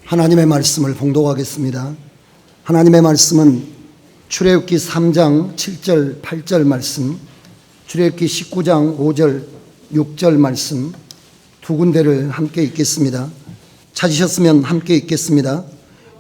하나님의 말씀을 봉독하겠습니다. 하나님의 말씀은 출애굽기 3장 7절 8절 말씀, 출애굽기 19장 5절 6절 말씀 두 군데를 함께 읽겠습니다. 찾으셨으면 함께 읽겠습니다.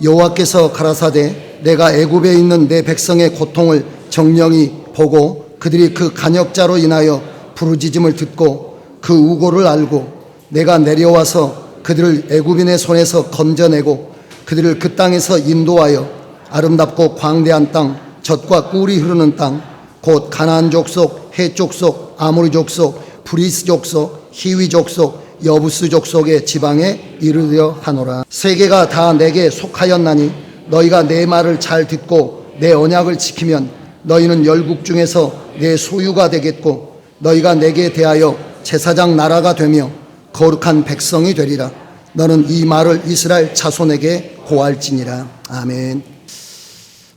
여호와께서 가라사대 내가 애굽에 있는 내 백성의 고통을 정령이 보고 그들이 그 간역자로 인하여 부르짖음을 듣고 그 우고를 알고 내가 내려와서 그들을 애굽인의 손에서 건져내고 그들을 그 땅에서 인도하여 아름답고 광대한 땅, 젖과 꿀이 흐르는 땅, 곧 가나안 족속, 헷 족속, 아모리 족속, 브리스 족속, 히위 족속, 여부스 족속의 지방에 이르려 하노라. 세계가 다 내게 속하였나니 너희가 내 말을 잘 듣고 내 언약을 지키면 너희는 열국 중에서 내 소유가 되겠고 너희가 내게 대하여 제사장 나라가 되며 거룩한 백성이 되리라. 너는 이 말을 이스라엘 자손에게 고할지니라. 아멘.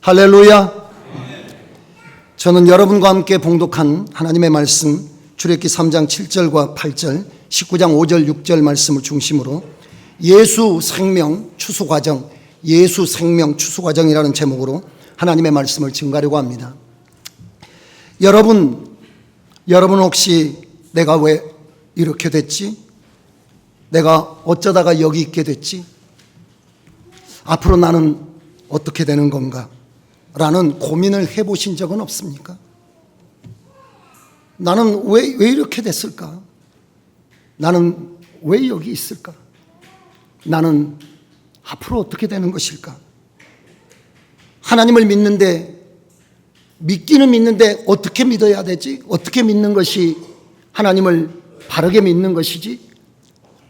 할렐루야. 저는 여러분과 함께 봉독한 하나님의 말씀 출애굽기 3장 7절과 8절, 19장 5절 6절 말씀을 중심으로 예수 생명 추수 과정, 예수 생명 추수 과정이라는 제목으로 하나님의 말씀을 증가하려고 합니다. 여러분 혹시 내가 왜 이렇게 됐지? 내가 어쩌다가 여기 있게 됐지? 앞으로 나는 어떻게 되는 건가? 라는 고민을 해보신 적은 없습니까? 나는 왜 이렇게 됐을까? 나는 왜 여기 있을까? 나는 앞으로 어떻게 되는 것일까? 하나님을 믿기는 믿는데 어떻게 믿어야 되지? 어떻게 믿는 것이 하나님을 바르게 믿는 것이지?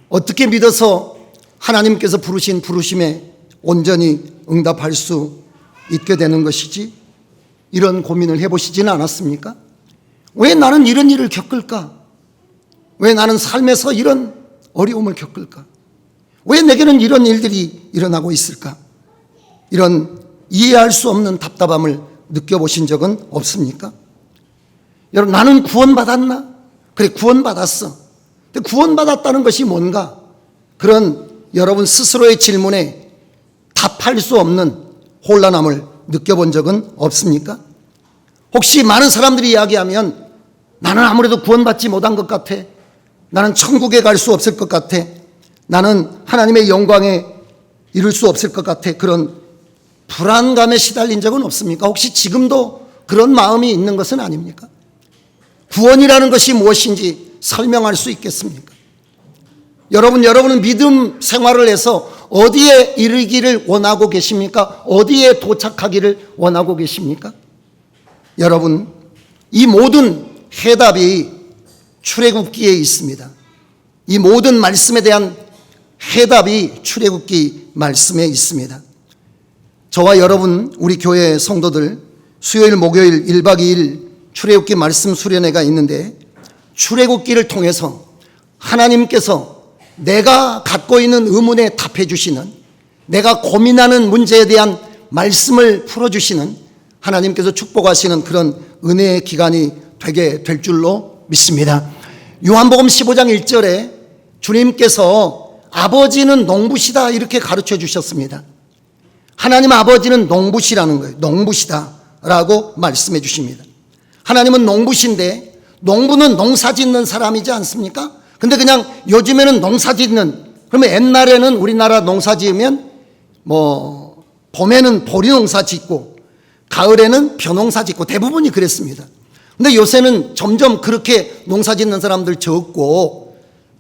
어떻게 믿어서 하나님께서 부르신 부르심에 온전히 응답할 수 있게 되는 것이지? 이런 고민을 해보시지는 않았습니까? 왜 나는 이런 일을 겪을까? 왜 나는 삶에서 이런 어려움을 겪을까? 왜 내게는 이런 일들이 일어나고 있을까? 이런 이해할 수 없는 답답함을 느껴보신 적은 없습니까? 여러분, 나는 구원받았나? 그래, 구원받았어. 근데 구원받았다는 것이 뭔가? 그런 여러분 스스로의 질문에 답할 수 없는 혼란함을 느껴본 적은 없습니까? 혹시 많은 사람들이 이야기하면 나는 아무래도 구원받지 못한 것 같아. 나는 천국에 갈 수 없을 것 같아. 나는 하나님의 영광에 이룰 수 없을 것 같아. 그런 불안감에 시달린 적은 없습니까? 혹시 지금도 그런 마음이 있는 것은 아닙니까? 구원이라는 것이 무엇인지 설명할 수 있겠습니까? 여러분은 믿음 생활을 해서 어디에 이르기를 원하고 계십니까? 어디에 도착하기를 원하고 계십니까? 여러분, 이 모든 해답이 출애굽기에 있습니다. 이 모든 말씀에 대한 해답이 출애굽기 말씀에 있습니다. 저와 여러분, 우리 교회 성도들 수요일 목요일 1박 2일 출애굽기 말씀 수련회가 있는데 출애굽기를 통해서 하나님께서 내가 갖고 있는 의문에 답해 주시는, 내가 고민하는 문제에 대한 말씀을 풀어주시는 하나님께서 축복하시는 그런 은혜의 기간이 되게 될 줄로 믿습니다. 요한복음 15장 1절에 주님께서 아버지는 농부시다 이렇게 가르쳐 주셨습니다. 하나님 아버지는 농부시라는 거예요. 농부시다라고 말씀해 주십니다. 하나님은 농부신데 농부는 농사 짓는 사람이지 않습니까? 근데 그냥 요즘에는 농사 짓는, 그러면 옛날에는 우리나라 농사 지으면 봄에는 보리 농사 짓고 가을에는 벼농사 짓고 대부분이 그랬습니다. 근데 요새는 점점 그렇게 농사 짓는 사람들 적고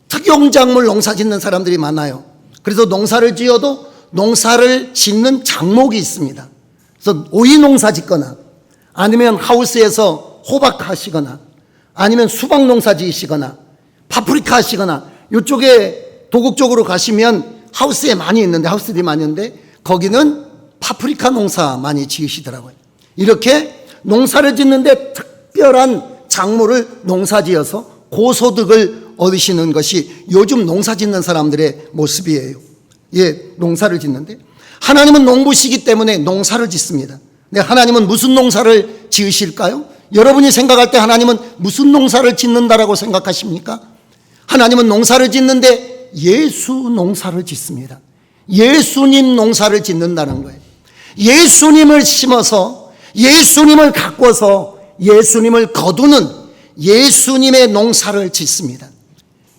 특용작물 농사 짓는 사람들이 많아요. 그래서 농사를 지어도 농사를 짓는 작목이 있습니다. 그래서 오이 농사 짓거나 아니면 하우스에서 호박 하시거나 아니면 수박 농사 지으시거나 파프리카 하시거나 이쪽에 도곡 쪽으로 가시면 하우스에 많이 있는데, 하우스들이 많이 있는데 거기는 파프리카 농사 많이 지으시더라고요. 이렇게 농사를 짓는데 특별한 작물을 농사 지어서 고소득을 얻으시는 것이 요즘 농사 짓는 사람들의 모습이에요. 예, 농사를 짓는데 하나님은 농부시기 때문에 농사를 짓습니다. 근데 하나님은 무슨 농사를 지으실까요? 여러분이 생각할 때 하나님은 무슨 농사를 짓는다라고 생각하십니까? 하나님은 농사를 짓는데 예수 농사를 짓습니다. 예수님 농사를 짓는다는 거예요. 예수님을 심어서 예수님을 가꿔서 예수님을 거두는 예수님의 농사를 짓습니다.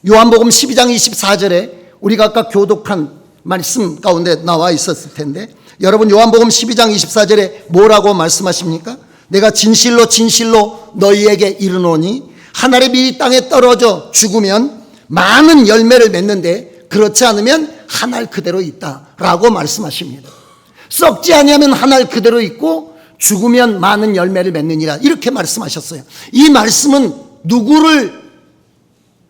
요한복음 12장 24절에 우리가 아까 교독한 말씀 가운데 나와 있었을 텐데, 여러분 요한복음 12장 24절에 뭐라고 말씀하십니까? 내가 진실로 진실로 너희에게 이르노니 한 알의 밀이 땅에 떨어져 죽으면 많은 열매를 맺는데 그렇지 않으면 한 알 그대로 있다라고 말씀하십니다. 썩지 아니하면 한 알 그대로 있고 죽으면 많은 열매를 맺느니라, 이렇게 말씀하셨어요. 이 말씀은 누구를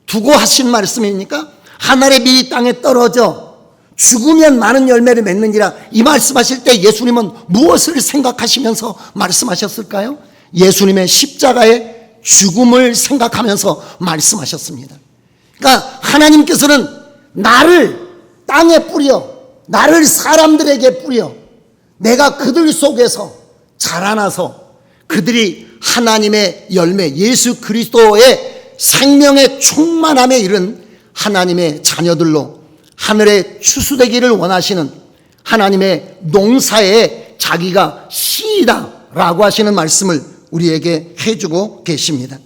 두고 하신 말씀입니까? 한 알의 밀이 땅에 떨어져 죽으면 많은 열매를 맺느니라, 이 말씀하실 때 예수님은 무엇을 생각하시면서 말씀하셨을까요? 예수님의 십자가의 죽음을 생각하면서 말씀하셨습니다. 그러니까 하나님께서는 나를 땅에 뿌려, 나를 사람들에게 뿌려, 내가 그들 속에서 자라나서 그들이 하나님의 열매, 예수 그리스도의 생명의 충만함에 이른 하나님의 자녀들로 하늘에 추수되기를 원하시는 하나님의 농사에 자기가 씨이다라고 하시는 말씀을 우리에게 해주고 계십니다.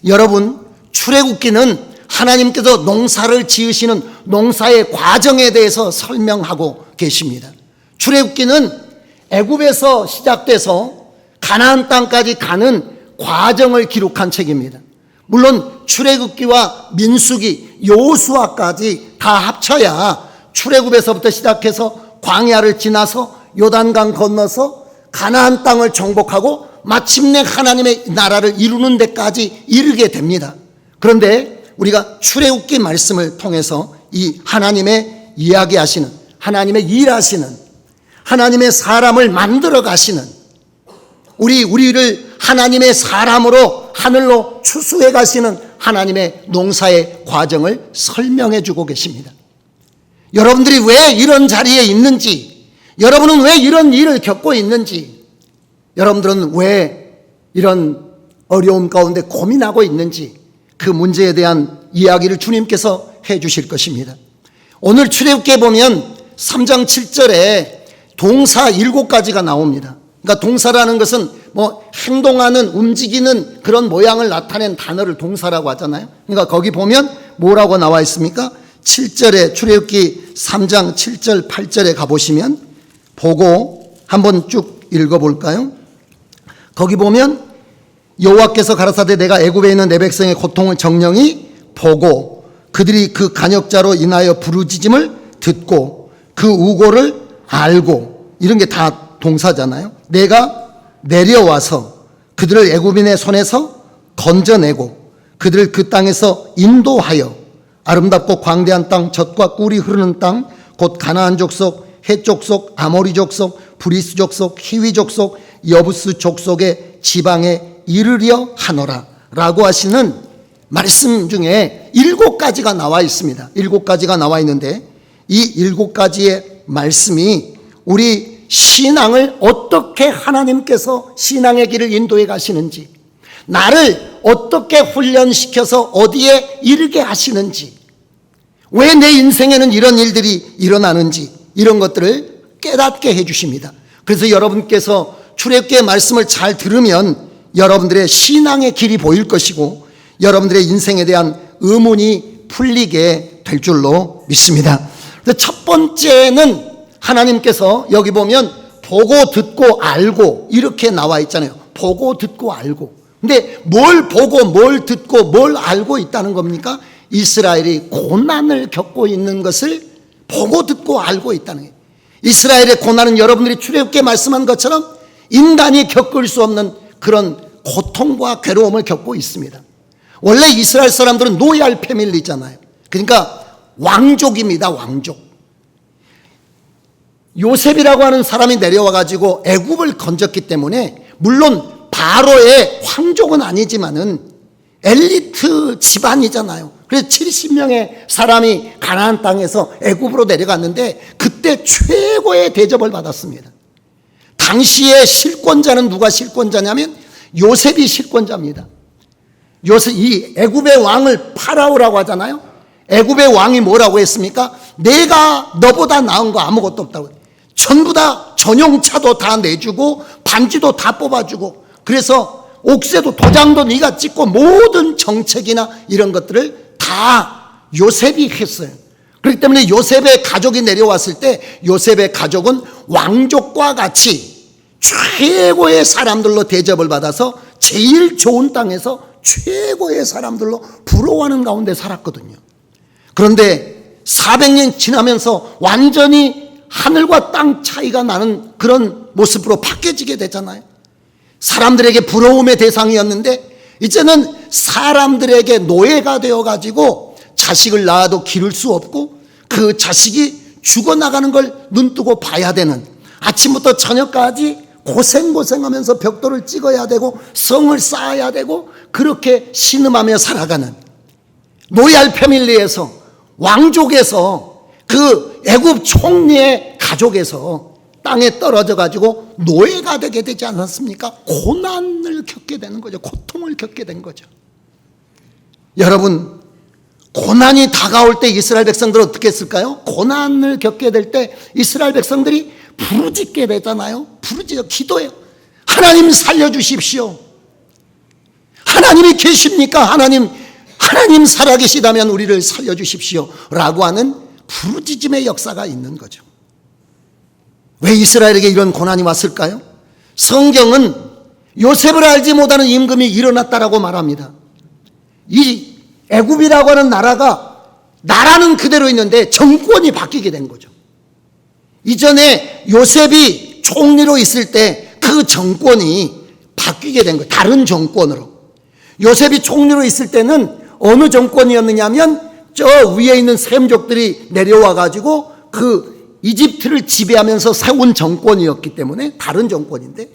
여러분, 출애굽기는 하나님께서 농사를 지으시는 농사의 과정에 대해서 설명하고 계십니다. 출애굽기는 애굽에서 시작돼서 가나안 땅까지 가는 과정을 기록한 책입니다. 물론 출애굽기와 민수기, 여호수아까지 다 합쳐야 출애굽에서부터 시작해서 광야를 지나서 요단강 건너서 가나안 땅을 정복하고 마침내 하나님의 나라를 이루는 데까지 이르게 됩니다. 그런데 우리가 출애굽기 말씀을 통해서 이 하나님의 이야기하시는, 하나님의 일하시는, 하나님의 사람을 만들어 가시는, 우리를 하나님의 사람으로 하늘로 추수해 가시는 하나님의 농사의 과정을 설명해 주고 계십니다. 여러분들이 왜 이런 자리에 있는지, 여러분은 왜 이런 일을 겪고 있는지, 여러분들은 왜 이런 어려움 가운데 고민하고 있는지, 그 문제에 대한 이야기를 주님께서 해 주실 것입니다. 오늘 출애굽기에 보면 3장 7절에 동사 7가지가 나옵니다. 그러니까 동사라는 것은 뭐 행동하는, 움직이는 그런 모양을 나타낸 단어를 동사라고 하잖아요. 그러니까 거기 보면 뭐라고 나와 있습니까? 7절에, 출애굽기 3장 7절 8절에 가보시면 보고 한번 쭉 읽어볼까요? 거기 보면 여호와께서 가라사대 내가 애굽에 있는 내 백성의 고통을 정령이 보고 그들이 그 간역자로 인하여 부르짖음을 듣고 그 우고를 알고, 이런 게 다 동사잖아요. 내가 내려와서 그들을 애굽인의 손에서 건져내고 그들을 그 땅에서 인도하여 아름답고 광대한 땅, 젖과 꿀이 흐르는 땅, 곧 가나안 족속, 헷 족속, 아모리 족속, 브리스 족속, 히위 족속, 여부스 족속의 지방에 이르려 하노라 라고 하시는 말씀 중에 7가지가 나와 있습니다. 7가지가 나와 있는데 이 7가지의 말씀이 우리 신앙을 어떻게 하나님께서 신앙의 길을 인도해 가시는지, 나를 어떻게 훈련시켜서 어디에 이르게 하시는지, 왜 내 인생에는 이런 일들이 일어나는지, 이런 것들을 깨닫게 해 주십니다. 그래서 여러분께서 출애굽기의 말씀을 잘 들으면 여러분들의 신앙의 길이 보일 것이고 여러분들의 인생에 대한 의문이 풀리게 될 줄로 믿습니다. 첫 번째는 하나님께서 여기 보면 보고 듣고 알고 이렇게 나와 있잖아요. 보고 듣고 알고. 근데 뭘 보고 뭘 듣고 뭘 알고 있다는 겁니까? 이스라엘이 고난을 겪고 있는 것을 보고 듣고 알고 있다는 거예요. 이스라엘의 고난은 여러분들이 출애굽기에 말씀한 것처럼 인간이 겪을 수 없는 그런 고통과 괴로움을 겪고 있습니다. 원래 이스라엘 사람들은 로얄 패밀리잖아요. 그러니까 왕족입니다. 왕족. 요셉이라고 하는 사람이 내려와 가지고 애굽을 건졌기 때문에 물론 바로의 황족은 아니지만은 엘리트 집안이잖아요. 그래서 70명의 사람이 가나안 땅에서 애굽으로 내려갔는데 그때 최고의 대접을 받았습니다. 당시의 실권자는 누가 실권자냐면 요셉이 실권자입니다. 요셉, 이 애굽의 왕을 파라오라고 하잖아요. 애굽의 왕이 뭐라고 했습니까? 내가 너보다 나은 거 아무것도 없다고. 전부 다 전용차도 다 내주고 반지도 다 뽑아주고, 그래서 옥새도 도장도 네가 찍고 모든 정책이나 이런 것들을 다 요셉이 했어요. 그렇기 때문에 요셉의 가족이 내려왔을 때 요셉의 가족은 왕족과 같이 최고의 사람들로 대접을 받아서 제일 좋은 땅에서 최고의 사람들로 부러워하는 가운데 살았거든요. 그런데 400년 지나면서 완전히 하늘과 땅 차이가 나는 그런 모습으로 바뀌어지게 되잖아요. 사람들에게 부러움의 대상이었는데 이제는 사람들에게 노예가 되어가지고 자식을 낳아도 기를 수 없고 그 자식이 죽어나가는 걸 눈뜨고 봐야 되는, 아침부터 저녁까지 고생하면서 벽돌을 찍어야 되고 성을 쌓아야 되고 그렇게 신음하며 살아가는 로얄 패밀리에서, 왕족에서, 그 애굽 총리의 가족에서 땅에 떨어져 가지고 노예가 되게 되지 않았습니까? 고난을 겪게 되는 거죠. 고통을 겪게 된 거죠. 여러분, 고난이 다가올 때 이스라엘 백성들은 어떻게 했을까요? 고난을 겪게 될 때 이스라엘 백성들이 부르짖게 되잖아요. 부르짖어 기도해요. 하나님 살려주십시오. 하나님이 계십니까? 하나님 살아계시다면 우리를 살려주십시오 라고 하는 부르짖음의 역사가 있는 거죠. 왜 이스라엘에게 이런 고난이 왔을까요? 성경은 요셉을 알지 못하는 임금이 일어났다라고 말합니다. 이 애굽이라고 하는 나라는 그대로 있는데 정권이 바뀌게 된 거죠. 이전에 요셉이 총리로 있을 때 그 정권이 바뀌게 된 거예요. 다른 정권으로. 요셉이 총리로 있을 때는 어느 정권이었느냐면 저 위에 있는 셈족들이 내려와 가지고 그 이집트를 지배하면서 세운 정권이었기 때문에 다른 정권인데,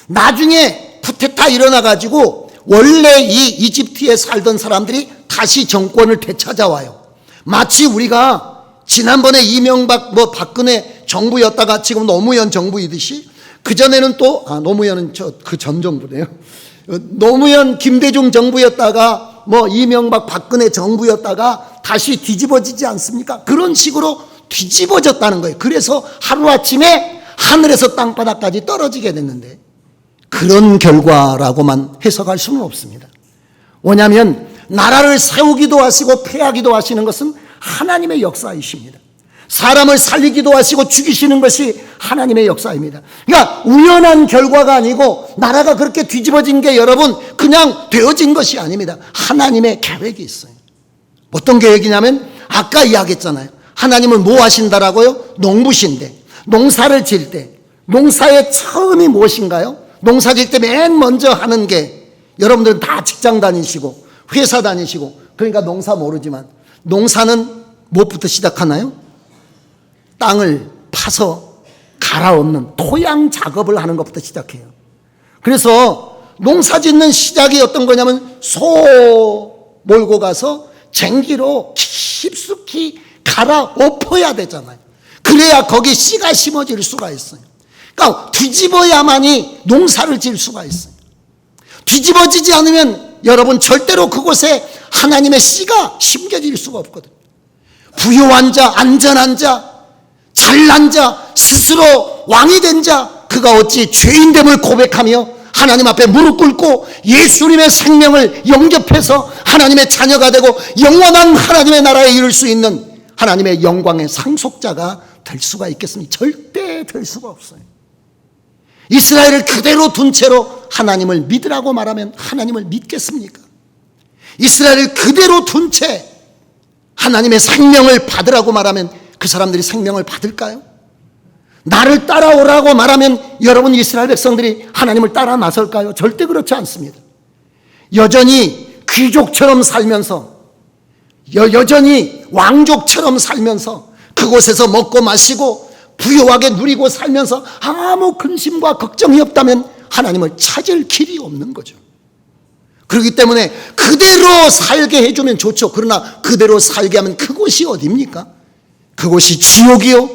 나중에 쿠데타 일어나 가지고 원래 이 이집트에 살던 사람들이 다시 정권을 되찾아와요. 마치 우리가 지난번에 이명박 박근혜 정부였다가 지금 노무현 정부이듯이, 그전에는 또 노무현은 그 전 정부네요. 노무현 김대중 정부였다가 이명박 박근혜 정부였다가 다시 뒤집어지지 않습니까? 그런 식으로 뒤집어졌다는 거예요. 그래서 하루아침에 하늘에서 땅바닥까지 떨어지게 됐는데, 그런 결과라고만 해석할 수는 없습니다. 뭐냐면 나라를 세우기도 하시고 폐하기도 하시는 것은 하나님의 역사이십니다. 사람을 살리기도 하시고 죽이시는 것이 하나님의 역사입니다. 그러니까 우연한 결과가 아니고 나라가 그렇게 뒤집어진 게 여러분 그냥 되어진 것이 아닙니다. 하나님의 계획이 있어요. 어떤 계획이냐면 아까 이야기했잖아요. 하나님은 뭐 하신다라고요? 농부신데 농사를 지을 때 농사의 처음이 무엇인가요? 농사 지을 때 맨 먼저 하는 게, 여러분들은 다 직장 다니시고 회사 다니시고 그러니까 농사 모르지만, 농사는 무엇부터 시작하나요? 땅을 파서 갈아엎는 토양 작업을 하는 것부터 시작해요. 그래서 농사 짓는 시작이 어떤 거냐면 소 몰고 가서 쟁기로 깊숙이 갈아엎어야 되잖아요. 그래야 거기 씨가 심어질 수가 있어요. 그러니까 뒤집어야만이 농사를 지을 수가 있어요. 뒤집어지지 않으면 여러분 절대로 그곳에 하나님의 씨가 심겨질 수가 없거든요. 부유한 자, 안전한 자, 잘난 자, 스스로 왕이 된 자, 그가 어찌 죄인됨을 고백하며 하나님 앞에 무릎 꿇고 예수님의 생명을 영접해서 하나님의 자녀가 되고 영원한 하나님의 나라에 이룰 수 있는 하나님의 영광의 상속자가 될 수가 있겠습니까? 절대 될 수가 없어요. 이스라엘을 그대로 둔 채로 하나님을 믿으라고 말하면 하나님을 믿겠습니까? 이스라엘을 그대로 둔 채 하나님의 생명을 받으라고 말하면 그 사람들이 생명을 받을까요? 나를 따라오라고 말하면 여러분 이스라엘 백성들이 하나님을 따라 나설까요? 절대 그렇지 않습니다. 여전히 귀족처럼 살면서, 여전히 왕족처럼 살면서 그곳에서 먹고 마시고 부유하게 누리고 살면서 아무 근심과 걱정이 없다면 하나님을 찾을 길이 없는 거죠. 그렇기 때문에 그대로 살게 해주면 좋죠. 그러나 그대로 살게 하면 그곳이 어디입니까? 그곳이 지옥이요,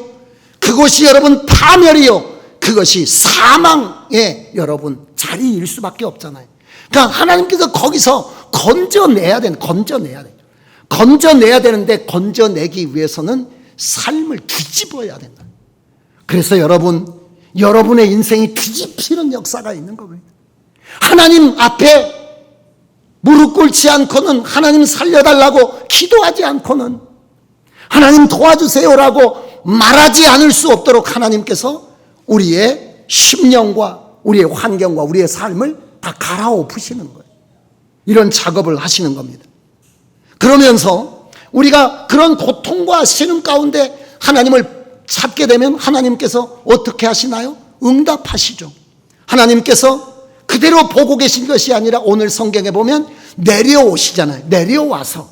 그곳이 여러분 파멸이요, 그것이 사망의 여러분 자리일 수밖에 없잖아요. 그러니까 하나님께서 거기서 건져내야 돼. 건져내야 되는데 건져내기 위해서는 삶을 뒤집어야 된다. 그래서 여러분의 인생이 뒤집히는 역사가 있는 겁니다. 하나님 앞에 무릎 꿇지 않고는, 하나님 살려달라고 기도하지 않고는, 하나님 도와주세요라고 말하지 않을 수 없도록 하나님께서 우리의 심령과 우리의 환경과 우리의 삶을 다 갈아엎으시는 거예요. 이런 작업을 하시는 겁니다. 그러면서 우리가 그런 고통과 신음 가운데 하나님을 찾게 되면 하나님께서 어떻게 하시나요? 응답하시죠. 하나님께서 그대로 보고 계신 것이 아니라 오늘 성경에 보면 내려오시잖아요. 내려와서.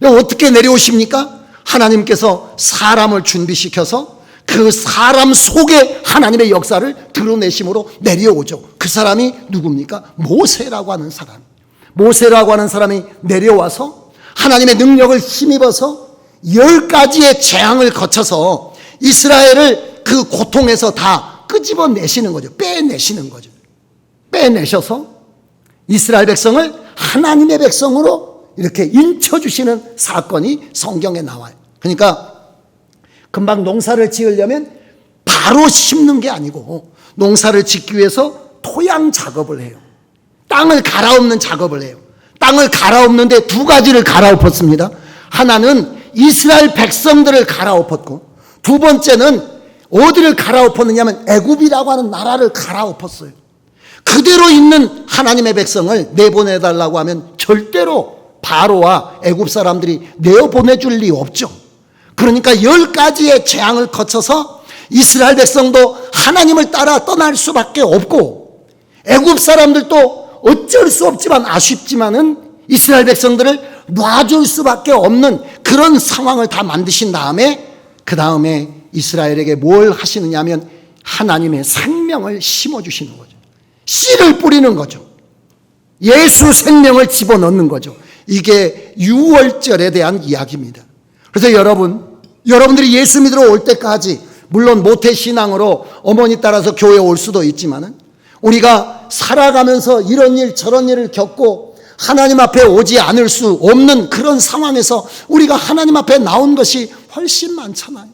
어떻게 내려오십니까? 하나님께서 사람을 준비시켜서 그 사람 속에 하나님의 역사를 드러내심으로 내려오죠. 그 사람이 누굽니까? 모세라고 하는 사람. 모세라고 하는 사람이 내려와서 하나님의 능력을 힘입어서 10가지의 재앙을 거쳐서 이스라엘을 그 고통에서 다 끄집어내시는 거죠. 빼내시는 거죠. 빼내셔서 이스라엘 백성을 하나님의 백성으로 이렇게 인쳐주시는 사건이 성경에 나와요. 그러니까 금방 농사를 지으려면 바로 심는 게 아니고 농사를 짓기 위해서 토양 작업을 해요. 땅을 갈아엎는 작업을 해요. 땅을 갈아엎는데 2가지를 갈아엎었습니다. 하나는 이스라엘 백성들을 갈아엎었고, 두 번째는 어디를 갈아엎었느냐면 애굽이라고 하는 나라를 갈아엎었어요. 그대로 있는 하나님의 백성을 내보내달라고 하면 절대로 바로와 애굽 사람들이 내어보내줄 리 없죠. 그러니까 10가지의 재앙을 거쳐서 이스라엘 백성도 하나님을 따라 떠날 수밖에 없고, 애굽 사람들도 어쩔 수 없지만 아쉽지만은 이스라엘 백성들을 놔줄 수밖에 없는 그런 상황을 다 만드신 다음에, 그 다음에 이스라엘에게 뭘 하시느냐 하면 하나님의 생명을 심어주시는 거죠. 씨를 뿌리는 거죠. 예수 생명을 집어넣는 거죠. 이게 유월절에 대한 이야기입니다. 그래서 여러분들이 예수 믿으러 올 때까지, 물론 모태신앙으로 어머니 따라서 교회에 올 수도 있지만은, 우리가 살아가면서 이런 일 저런 일을 겪고 하나님 앞에 오지 않을 수 없는 그런 상황에서 우리가 하나님 앞에 나온 것이 훨씬 많잖아요.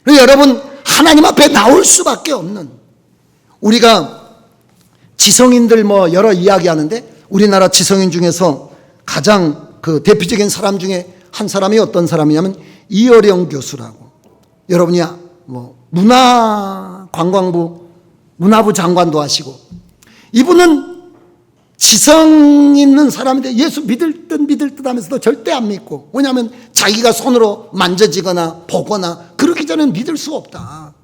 그래서 여러분, 하나님 앞에 나올 수밖에 없는, 우리가 지성인들 여러 이야기 하는데, 우리나라 지성인 중에서 가장 그 대표적인 사람 중에 한 사람이 어떤 사람이냐면 이어령 교수라고, 여러분이 문화부 장관도 하시고, 이분은 지성 있는 사람인데 예수 믿을 듯 하면서도 절대 안 믿고, 왜냐하면 자기가 손으로 만져지거나 보거나 그렇기 전에는 믿을 수 없다.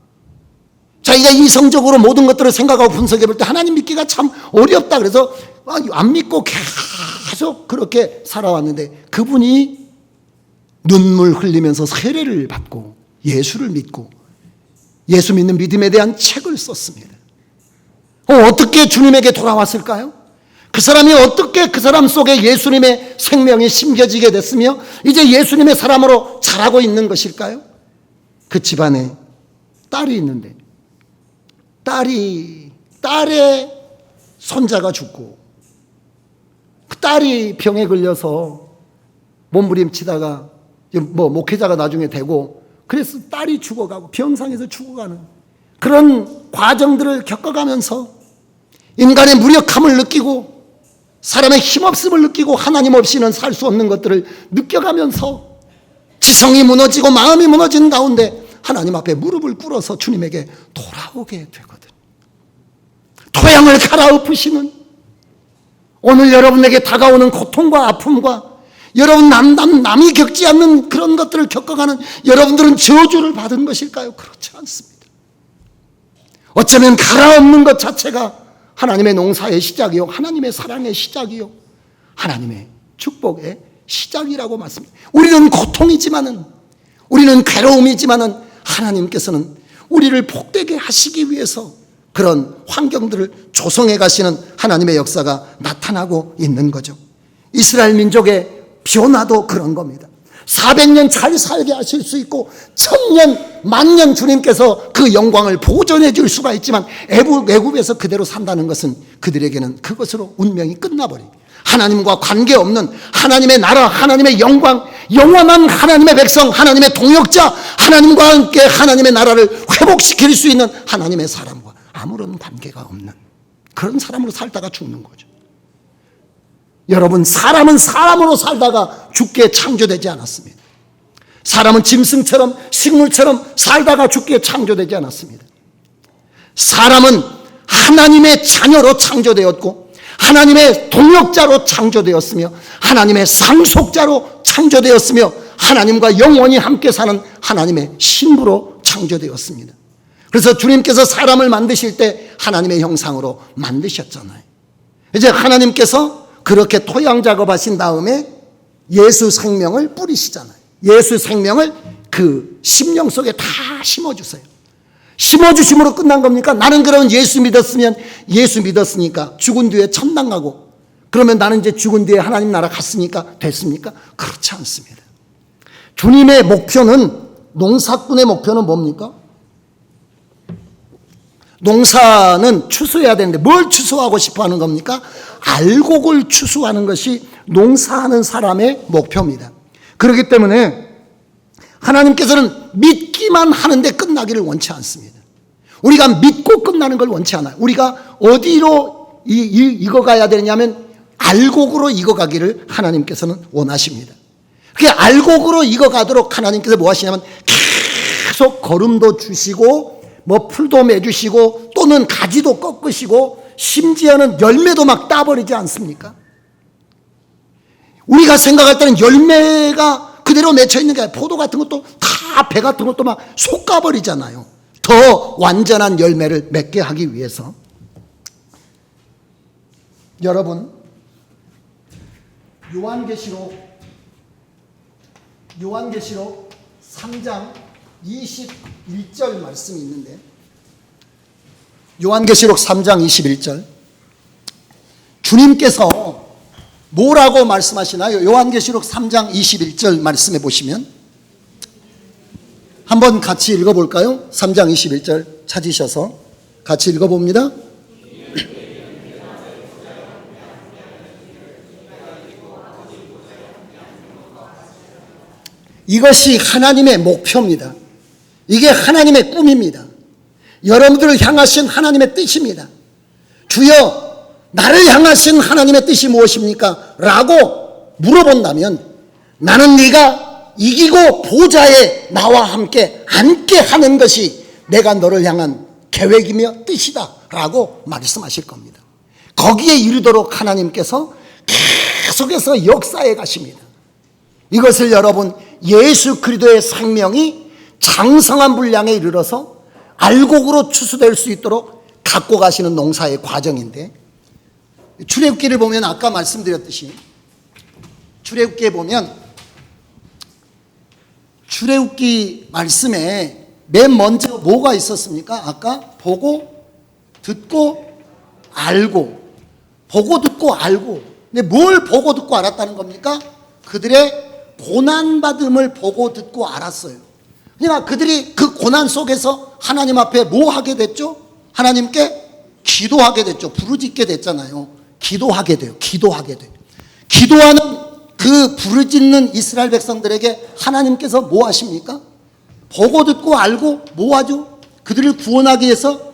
자기가 이성적으로 모든 것들을 생각하고 분석해 볼 때 하나님 믿기가 참 어렵다. 그래서 안 믿고 계속 그렇게 살아왔는데, 그분이 눈물 흘리면서 세례를 받고 예수를 믿고 예수 믿는 믿음에 대한 책을 썼습니다. 어떻게 주님에게 돌아왔을까요? 그 사람이 어떻게 그 사람 속에 예수님의 생명이 심겨지게 됐으며 이제 예수님의 사람으로 자라고 있는 것일까요? 그 집안에 딸이 있는데 딸의 손자가 죽고, 그 딸이 병에 걸려서 몸부림치다가 목회자가 나중에 되고, 그래서 딸이 죽어가고 병상에서 죽어가는 그런 과정들을 겪어가면서 인간의 무력함을 느끼고 사람의 힘없음을 느끼고 하나님 없이는 살 수 없는 것들을 느껴가면서 지성이 무너지고 마음이 무너진 가운데 하나님 앞에 무릎을 꿇어서 주님에게 돌아오게 되거든. 토양을 갈아엎으시는, 오늘 여러분에게 다가오는 고통과 아픔과 여러분 남이 겪지 않는 그런 것들을 겪어가는 여러분들은 저주를 받은 것일까요? 그렇지 않습니다. 어쩌면 갈아엎는 것 자체가 하나님의 농사의 시작이요, 하나님의 사랑의 시작이요, 하나님의 축복의 시작이라고 말씀합니다. 우리는 고통이지만은, 우리는 괴로움이지만은 하나님께서는 우리를 복되게 하시기 위해서 그런 환경들을 조성해 가시는 하나님의 역사가 나타나고 있는 거죠. 이스라엘 민족의 변화도 그런 겁니다. 400년 잘 살게 하실 수 있고 1000년, 만년 주님께서 그 영광을 보존해 줄 수가 있지만 애굽에서 그대로 산다는 것은 그들에게는 그것으로 운명이 끝나버립니다. 하나님과 관계없는 하나님의 나라, 하나님의 영광, 영원한 하나님의 백성, 하나님의 동역자, 하나님과 함께 하나님의 나라를 회복시킬 수 있는 하나님의 사람과 아무런 관계가 없는 그런 사람으로 살다가 죽는 거죠. 여러분, 사람은 사람으로 살다가 죽게 창조되지 않았습니다. 사람은 짐승처럼 식물처럼 살다가 죽게 창조되지 않았습니다. 사람은 하나님의 자녀로 창조되었고 하나님의 동역자로 창조되었으며 하나님의 상속자로 창조되었으며 하나님과 영원히 함께 사는 하나님의 신부로 창조되었습니다. 그래서 주님께서 사람을 만드실 때 하나님의 형상으로 만드셨잖아요. 이제 하나님께서 그렇게 토양 작업하신 다음에 예수 생명을 뿌리시잖아요. 예수 생명을 그 심령 속에 다 심어주세요. 심어주심으로 끝난 겁니까? 나는 그러면 예수 믿었으니까 죽은 뒤에 천당 가고 그러면 나는 이제 죽은 뒤에 하나님 나라 갔으니까 됐습니까? 그렇지 않습니다. 주님의 목표는, 농사꾼의 목표는 뭡니까? 농사는 추수해야 되는데 뭘 추수하고 싶어 하는 겁니까? 알곡을 추수하는 것이 농사하는 사람의 목표입니다. 그렇기 때문에 하나님께서는 믿기만 하는데 끝나기를 원치 않습니다. 우리가 믿고 끝나는 걸 원치 않아요. 우리가 어디로 익어가야 되냐면 알곡으로 익어가기를 하나님께서는 원하십니다. 그게 알곡으로 익어가도록 하나님께서 뭐 하시냐면 계속 거름도 주시고 뭐 풀도 매주시고 또는 가지도 꺾으시고 심지어는 열매도 막 따버리지 않습니까? 우리가 생각할 때는 열매가 그대로 맺혀 있는 게 아니라 포도 같은 것도 다 배 같은 것도 막 솎아버리잖아요. 더 완전한 열매를 맺게 하기 위해서. 여러분, 요한계시록 3장 21절 말씀이 있는데, 요한계시록 3장 21절 주님께서 뭐라고 말씀하시나요? 요한계시록 3장 21절 말씀해 보시면 한번 같이 읽어볼까요? 3장 21절 찾으셔서 같이 읽어봅니다. 이것이 하나님의 목표입니다. 이게 하나님의 꿈입니다. 여러분들을 향하신 하나님의 뜻입니다. 주여, 나를 향하신 하나님의 뜻이 무엇입니까? 라고 물어본다면 나는 네가 이기고 보좌에 나와 함께 앉게 하는 것이 내가 너를 향한 계획이며 뜻이다 라고 말씀하실 겁니다. 거기에 이르도록 하나님께서 계속해서 역사해 가십니다. 이것을 여러분, 예수 그리스도의 생명이 장성한 분량에 이르러서 알곡으로 추수될 수 있도록 갖고 가시는 농사의 과정인데, 출애굽기를 보면 아까 말씀드렸듯이 출애굽기에 보면 출애굽기 말씀에 맨 먼저 뭐가 있었습니까? 아까 보고 듣고 알고, 보고 듣고 알고. 근데 뭘 보고 듣고 알았다는 겁니까? 그들의 고난받음을 보고 듣고 알았어요. 그러니까 그들이 그 고난 속에서 하나님 앞에 뭐 하게 됐죠? 하나님께 기도하게 됐죠. 부르짖게 됐잖아요. 기도하게 돼요. 기도하는 그 부르짖는 이스라엘 백성들에게 하나님께서 뭐 하십니까? 보고 듣고 알고 뭐 하죠? 그들을 구원하기 위해서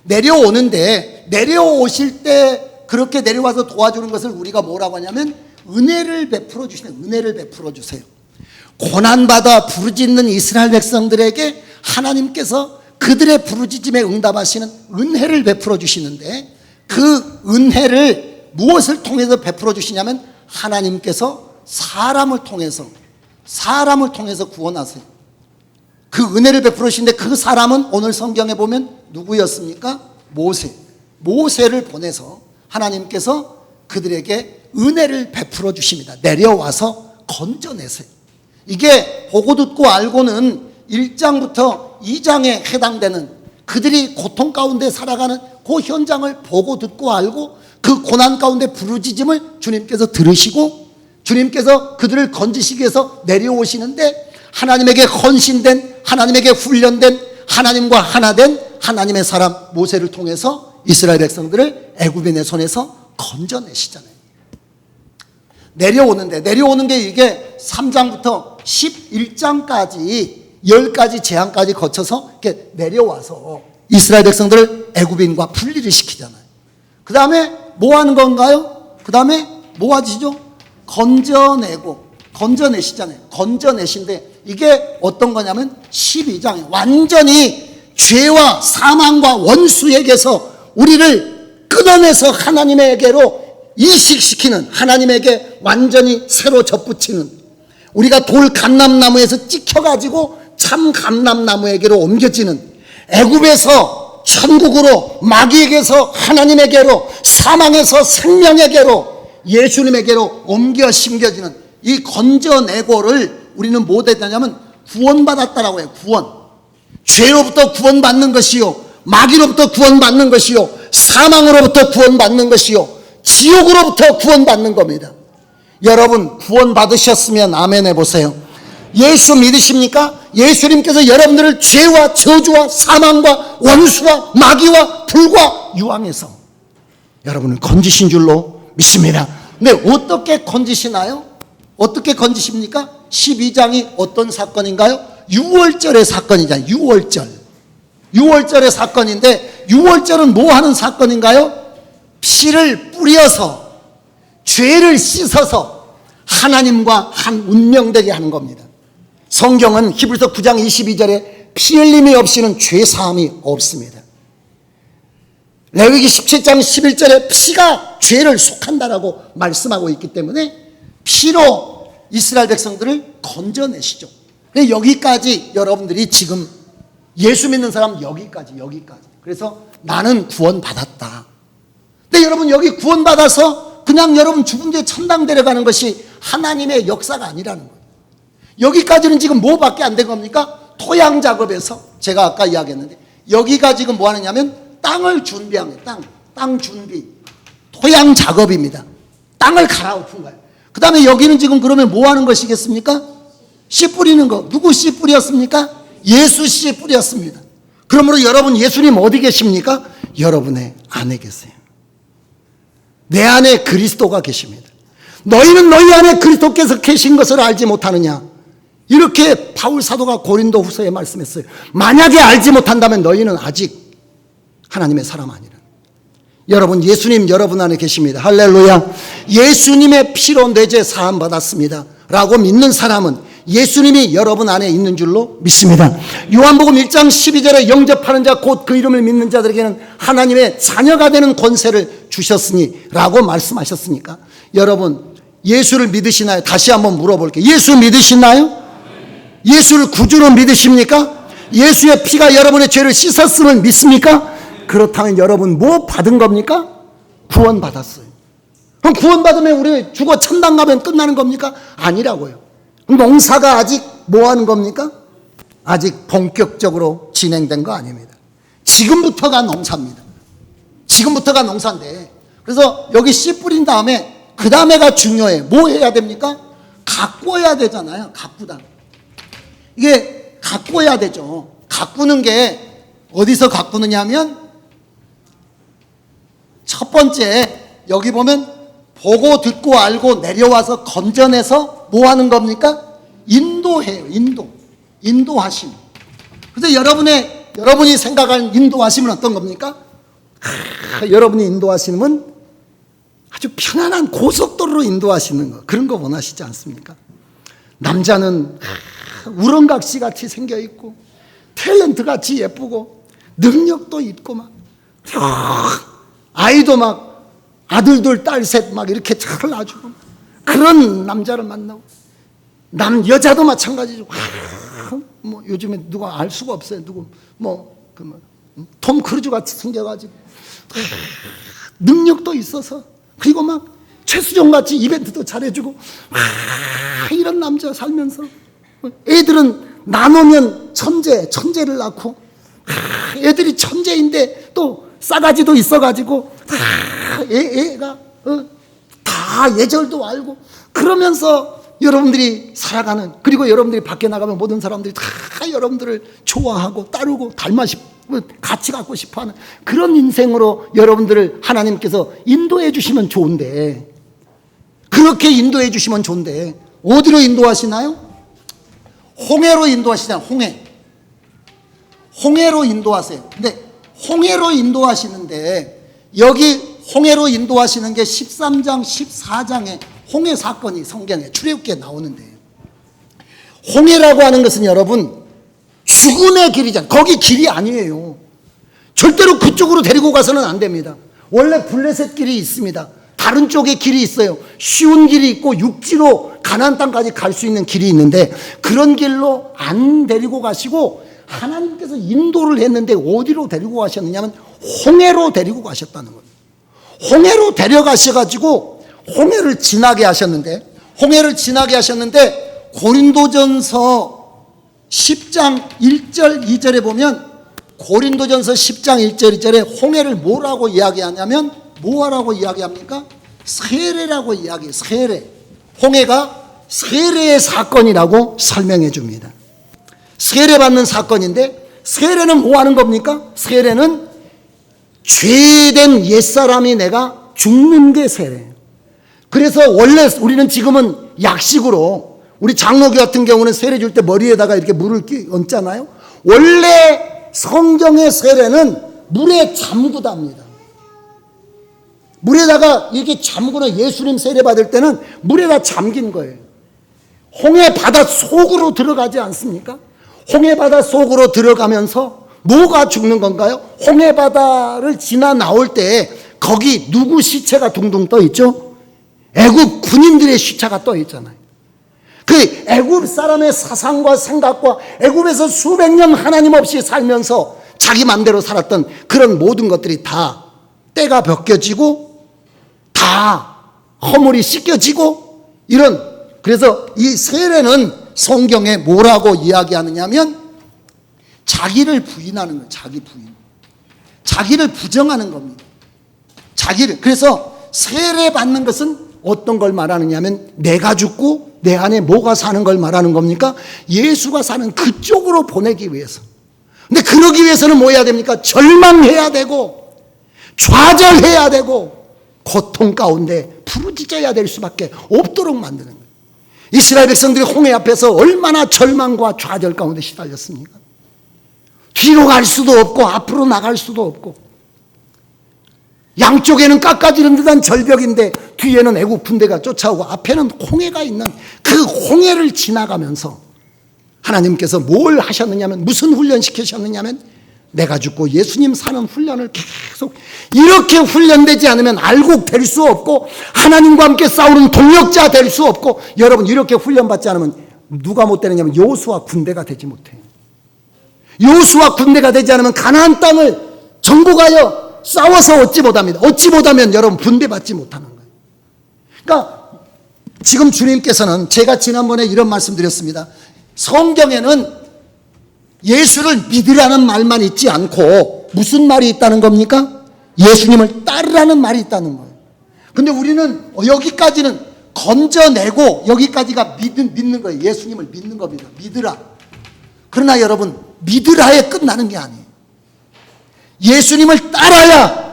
내려오는데, 내려오실 때 그렇게 내려와서 도와주는 것을 우리가 뭐라고 하냐면 은혜를 베풀어 주세요. 고난받아 부르짖는 이스라엘 백성들에게 하나님께서 그들의 부르짖음에 응답하시는 은혜를 베풀어 주시는데, 그 은혜를 무엇을 통해서 베풀어 주시냐면 하나님께서 사람을 통해서 구원하세요. 그 은혜를 베풀어 주시는데 그 사람은 오늘 성경에 보면 누구였습니까? 모세를 보내서 하나님께서 그들에게 은혜를 베풀어 주십니다. 내려와서 건져내세요. 이게 보고 듣고 알고는 1장부터 2장에 해당되는 그들이 고통 가운데 살아가는 그 현장을 보고 듣고 알고 그 고난 가운데 부르짖음을 주님께서 들으시고 주님께서 그들을 건지시기 위해서 내려오시는데, 하나님에게 헌신된, 하나님에게 훈련된, 하나님과 하나 된 하나님의 사람 모세를 통해서 이스라엘 백성들을 애굽인의 손에서 건져내시잖아요. 내려오는 게 이게 3장부터 11장까지 10가지 재앙까지 거쳐서 이렇게 내려와서 이스라엘 백성들을 애굽인과 분리를 시키잖아요. 그 다음에 뭐 하는 건가요? 그 다음에 뭐 하시죠? 건져내시잖아요. 건져내신데 이게 어떤 거냐면 12장에 완전히 죄와 사망과 원수에게서 우리를 끊어내서 하나님에게로 이식시키는, 하나님에게 완전히 새로 접붙이는, 우리가 돌 감람나무에서 찍혀가지고 참 감람나무에게로 옮겨지는, 애굽에서 천국으로, 마귀에게서 하나님에게로, 사망에서 생명에게로, 예수님에게로 옮겨 심겨지는 이 건져내고를 우리는 뭐 됐냐면 구원받았다라고 해요. 구원. 죄로부터 구원받는 것이요, 마귀로부터 구원받는 것이요, 사망으로부터 구원받는 것이요, 지옥으로부터 구원받는 겁니다. 여러분 구원받으셨으면 아멘 해보세요. 예수 믿으십니까? 예수님께서 여러분들을 죄와 저주와 사망과 원수와 마귀와 불과 유황에서 여러분을 건지신 줄로 믿습니다. 근데 어떻게 건지시나요? 어떻게 건지십니까? 12장이 어떤 사건인가요? 유월절의 사건이잖아요. 유월절의 사건인데, 유월절은 뭐 하는 사건인가요? 피를 뿌려서 죄를 씻어서 하나님과 한 운명되게 하는 겁니다. 성경은 히브리서 9장 22절에 피 흘림이 없이는 죄 사함이 없습니다. 레위기 17장 11절에 피가 죄를 속한다라고 말씀하고 있기 때문에 피로 이스라엘 백성들을 건져내시죠. 여기까지 여러분들이 지금 예수 믿는 사람 여기까지. 그래서 나는 구원받았다. 근데 여러분 여기 구원받아서 그냥 여러분 죽은 뒤에 천당 데려가는 것이 하나님의 역사가 아니라는 거예요. 여기까지는 지금 뭐밖에 안 된 겁니까? 토양 작업에서 제가 아까 이야기했는데 여기가 지금 뭐 하느냐면 땅을 준비하는 거예요. 땅 준비. 토양 작업입니다. 땅을 갈아엎은 거예요. 그 다음에 여기는 지금 그러면 뭐 하는 것이겠습니까? 씨 뿌리는 거. 누구 씨 뿌렸습니까? 예수 씨 뿌렸습니다. 그러므로 여러분 예수님 어디 계십니까? 여러분의 안에 계세요. 내 안에 그리스도가 계십니다. 너희는 너희 안에 그리스도께서 계신 것을 알지 못하느냐? 이렇게 바울 사도가 고린도 후서에 말씀했어요. 만약에 알지 못한다면 너희는 아직 하나님의 사람 아니라. 여러분 예수님 여러분 안에 계십니다. 할렐루야. 예수님의 피로 내 죄 사함 받았습니다 라고 믿는 사람은 예수님이 여러분 안에 있는 줄로 믿습니다. 요한복음 1장 12절에 영접하는 자 곧 그 이름을 믿는 자들에게는 하나님의 자녀가 되는 권세를 주셨으니 라고 말씀하셨으니까 여러분 예수를 믿으시나요? 다시 한번 물어볼게요. 예수 믿으시나요? 예수를 구주로 믿으십니까? 예수의 피가 여러분의 죄를 씻었음을 믿습니까? 그렇다면 여러분 뭐 받은 겁니까? 구원 받았어요. 그럼 구원 받으면 우리 죽어 천당 가면 끝나는 겁니까? 아니라고요. 농사가 아직 뭐 하는 겁니까? 아직 본격적으로 진행된 거 아닙니다. 지금부터가 농사입니다. 지금부터가 농사인데, 그래서 여기 씨 뿌린 다음에 그 다음에가 중요해요. 뭐 해야 됩니까? 가꾸어야 되잖아요. 가꾸다. 이게 가꾸어야 되죠. 가꾸는 게 어디서 가꾸느냐 하면 첫 번째 여기 보면 보고 듣고 알고 내려와서 건져내서 뭐 하는 겁니까? 인도해요. 인도하심. 그래서 여러분이 생각하는 인도하심은 어떤 겁니까? 여러분이 인도하심은 아주 편안한 고속도로로 인도하시는 거, 그런 거 원하시지 않습니까? 남자는 우렁각시 같이 생겨있고 탤런트 같이 예쁘고 능력도 있고 막 아이도 막 아들들 딸셋 막 이렇게 잘 낳아주고 그런 남자를 만나고 여자도 마찬가지죠. 뭐 요즘에 누가 알 수가 없어요. 누구 톰 크루즈 같이 생겨가지고 능력도 있어서 그리고 막 최수종 같이 이벤트도 잘해주고 이런 남자 살면서 애들은 나누면 천재를 낳고 애들이 천재인데 또 싸가지도 있어가지고 애가 다 예절도 알고 그러면서 여러분들이 살아가는, 그리고 여러분들이 밖에 나가면 모든 사람들이 다 여러분들을 좋아하고 따르고 같이 갖고 싶어하는 그런 인생으로 여러분들을 하나님께서 인도해 주시면 좋은데, 그렇게 인도해 주시면 좋은데 어디로 인도하시나요? 홍해로 인도하시잖아요. 홍해로 인도하세요. 근데 홍해로 인도하시는데, 여기 홍해로 인도하시는 게 13장 14장에 홍해 사건이 성경에 출애굽기에 나오는데, 홍해라고 하는 것은 여러분 죽음의 길이잖아요. 거기 길이 아니에요. 절대로 그쪽으로 데리고 가서는 안 됩니다. 원래 블레셋 길이 있습니다. 다른 쪽에 길이 있어요. 쉬운 길이 있고 육지로 가나안 땅까지 갈 수 있는 길이 있는데, 그런 길로 안 데리고 가시고 하나님께서 인도를 했는데 어디로 데리고 가셨느냐면 홍해로 데리고 가셨다는 겁니다. 홍해로 데려가셔가지고 홍해를 지나게 하셨는데, 고린도전서 10장 1절 2절에 보면, 고린도전서 10장 1절 2절에 홍해를 뭐라고 이야기하냐면, 뭐라고 이야기합니까? 세례라고 이야기해요. 세례. 홍해가 세례의 사건이라고 설명해 줍니다. 세례받는 사건인데, 세례는 뭐 하는 겁니까? 세례는 죄된 옛사람이 내가 죽는 게 세례예요. 그래서 원래 우리는 지금은 약식으로, 우리 장로교 같은 경우는 세례 줄 때 머리에다가 이렇게 물을 얹잖아요. 원래 성경의 세례는 물에 잠그답니다. 물에다가 이렇게 잠그는, 예수님 세례 받을 때는 물에다 잠긴 거예요. 홍해 바다 속으로 들어가지 않습니까? 홍해 바다 속으로 들어가면서 뭐가 죽는 건가요? 홍해 바다를 지나 나올 때 거기 누구 시체가 둥둥 떠 있죠? 애굽 군인들의 시체가 떠 있잖아요. 그 애굽 사람의 사상과 생각과 애굽에서 수백 년 하나님 없이 살면서 자기 맘대로 살았던 그런 모든 것들이 다 때가 벗겨지고 다 허물이 씻겨지고 이런, 그래서 이 세례는 성경에 뭐라고 이야기하느냐면 자기를 부인하는 거예요. 자기를 부정하는 겁니다. 그래서 세례 받는 것은 어떤 걸 말하느냐면 내가 죽고 내 안에 뭐가 사는 걸 말하는 겁니까? 예수가 사는 그쪽으로 보내기 위해서. 근데 그러기 위해서는 뭐 해야 됩니까? 절망해야 되고 좌절해야 되고 고통 가운데 부르짖어야 될 수밖에 없도록 만드는 거예요. 이스라엘 백성들이 홍해 앞에서 얼마나 절망과 좌절 가운데 시달렸습니까? 뒤로 갈 수도 없고 앞으로 나갈 수도 없고, 양쪽에는 깎아지는 듯한 절벽인데 뒤에는 애국 군대가 쫓아오고 앞에는 홍해가 있는 그 홍해를 지나가면서 하나님께서 뭘 하셨느냐면, 무슨 훈련 시키셨느냐면 내가 죽고 예수님 사는 훈련을 계속, 이렇게 훈련되지 않으면 알곡 될 수 없고 하나님과 함께 싸우는 동력자 될 수 없고, 여러분 이렇게 훈련받지 않으면 누가 못 되느냐면 여호수아 군대가 되지 못해요. 여호수아 군대가 되지 않으면 가나안 땅을 정복하여 싸워서 얻지 못합니다. 얻지 못하면 여러분 분배받지 못하는 거예요. 그러니까 지금 주님께서는, 제가 지난번에 이런 말씀 드렸습니다. 성경에는 예수를 믿으라는 말만 있지 않고 무슨 말이 있다는 겁니까? 예수님을 따르라는 말이 있다는 거예요. 근데 우리는 여기까지는 건져내고 여기까지가 믿는 거예요. 예수님을 믿는 겁니다. 믿으라. 그러나 여러분, 믿으라에 끝나는 게 아니에요. 예수님을 따라야,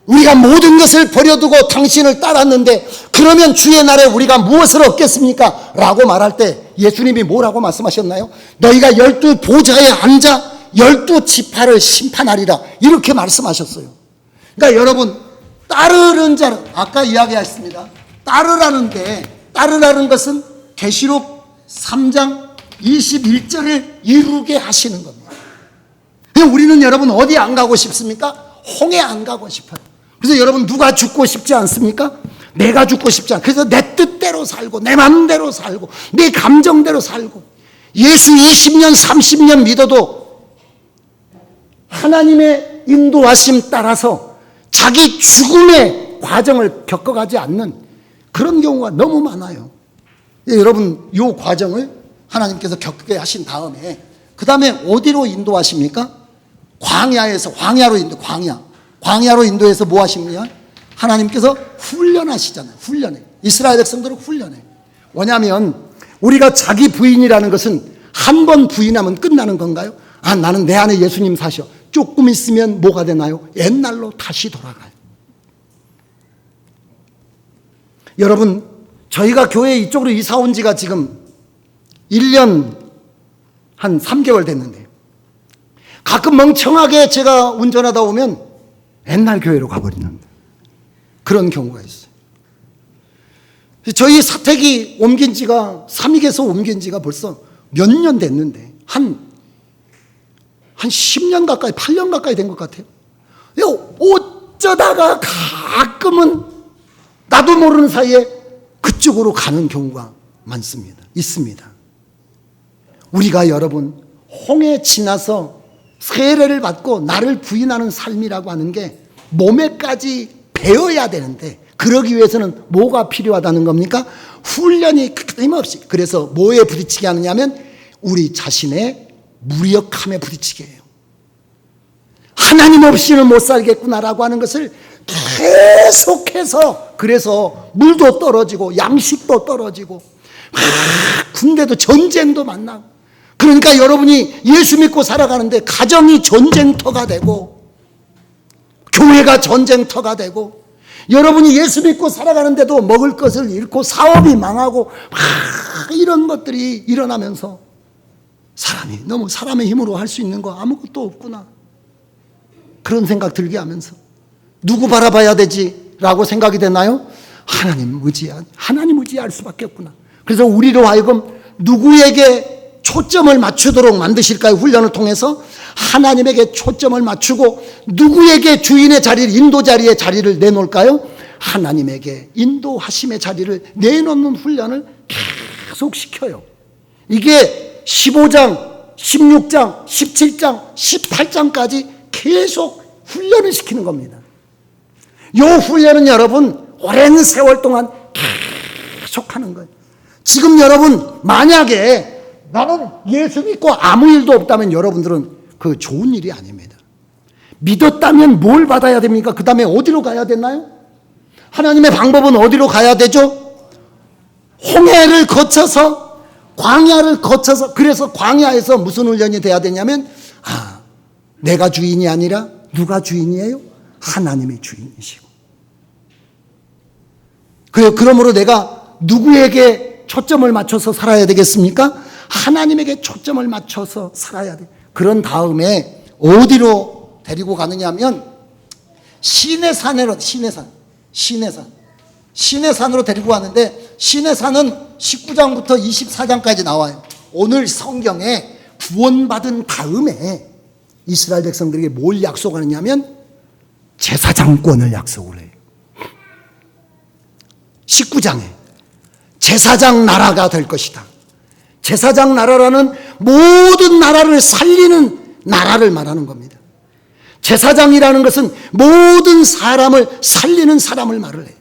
우리가 모든 것을 버려두고 당신을 따랐는데 그러면 주의 날에 우리가 무엇을 얻겠습니까? 라고 말할 때 예수님이 뭐라고 말씀하셨나요? 너희가 12 보좌에 앉아 12지파를 심판하리라, 이렇게 말씀하셨어요. 그러니까 여러분, 따르는 자는, 아까 이야기했습니다. 따르라는 것은 계시록 3장 21절을 이루게 하시는 겁니다. 우리는 여러분 어디 안 가고 싶습니까? 홍해 안 가고 싶어요. 그래서 여러분, 누가 죽고 싶지 않습니까? 내가 죽고 싶지 않아요. 그래서 내 뜻대로 살고 내 마음대로 살고 내 감정대로 살고, 예수 20년 30년 믿어도 하나님의 인도하심 따라서 자기 죽음의 과정을 겪어가지 않는 그런 경우가 너무 많아요. 여러분, 이 과정을 하나님께서 겪게 하신 다음에 그 다음에 어디로 인도하십니까? 광야로 인도해서 뭐 하십니까? 하나님께서 훈련하시잖아요. 이스라엘 백성들을 훈련해. 왜냐하면 우리가 자기 부인이라는 것은 한 번 부인하면 끝나는 건가요? 나는 내 안에 예수님 사셔, 조금 있으면 뭐가 되나요? 옛날로 다시 돌아가요. 여러분, 저희가 교회 이쪽으로 이사 온 지가 지금 1년 한 3개월 됐는데, 가끔 멍청하게 제가 운전하다 오면 옛날 교회로 가버리는 그런 경우가 있어요. 저희 사택이 옮긴 지가, 삼익에서 옮긴 지가 벌써 몇 년 됐는데, 한 10년 가까이, 8년 가까이 된 것 같아요. 어쩌다가 가끔은 나도 모르는 사이에 그쪽으로 가는 경우가 많습니다. 있습니다. 우리가 여러분, 홍해 지나서 세례를 받고 나를 부인하는 삶이라고 하는 게 몸에까지 배어야 되는데, 그러기 위해서는 뭐가 필요하다는 겁니까? 훈련이 끊임없이. 그래서 뭐에 부딪히게 하느냐면 우리 자신의 무력함에 부딪히게 해요. 하나님 없이는 못 살겠구나라고 하는 것을 계속해서, 그래서 물도 떨어지고 양식도 떨어지고 군대도 전쟁도 만나고, 그러니까 여러분이 예수 믿고 살아가는데 가정이 전쟁터가 되고 교회가 전쟁터가 되고, 여러분이 예수 믿고 살아가는데도 먹을 것을 잃고 사업이 망하고 이런 것들이 일어나면서 사람이 너무 사람의 힘으로 할 수 있는 거 아무것도 없구나, 그런 생각 들게 하면서 누구 바라봐야 되지? 라고 생각이 되나요? 하나님 의지할 수밖에 없구나. 그래서 우리로 하여금 누구에게 초점을 맞추도록 만드실까요? 훈련을 통해서 하나님에게 초점을 맞추고 누구에게 주인의 자리를, 인도 자리의 자리를 내놓을까요? 하나님에게 인도하심의 자리를 내놓는 훈련을 계속 시켜요. 이게 15장, 16장, 17장, 18장까지 계속 훈련을 시키는 겁니다. 이 훈련은 여러분 오랜 세월 동안 계속 하는 거예요. 지금 여러분 만약에 나는 예수 믿고 아무 일도 없다면 여러분들은 그 좋은 일이 아닙니다. 믿었다면 뭘 받아야 됩니까? 그 다음에 어디로 가야 되나요? 하나님의 방법은 어디로 가야 되죠? 홍해를 거쳐서, 광야를 거쳐서. 그래서 광야에서 무슨 훈련이 돼야 되냐면, 내가 주인이 아니라 누가 주인이에요? 하나님이 주인이시고. 그러므로 내가 누구에게 초점을 맞춰서 살아야 되겠습니까? 하나님에게 초점을 맞춰서 살아야 돼. 그런 다음에 어디로 데리고 가느냐면 시내산으로, 시내산으로 데리고 가는데, 시내산은 19장부터 24장까지 나와요. 오늘 성경에 구원받은 다음에 이스라엘 백성들에게 뭘 약속하느냐면 제사장권을 약속을 해요. 19장에 제사장 나라가 될 것이다. 제사장 나라라는 모든 나라를 살리는 나라를 말하는 겁니다. 제사장이라는 것은 모든 사람을 살리는 사람을 말을 해요.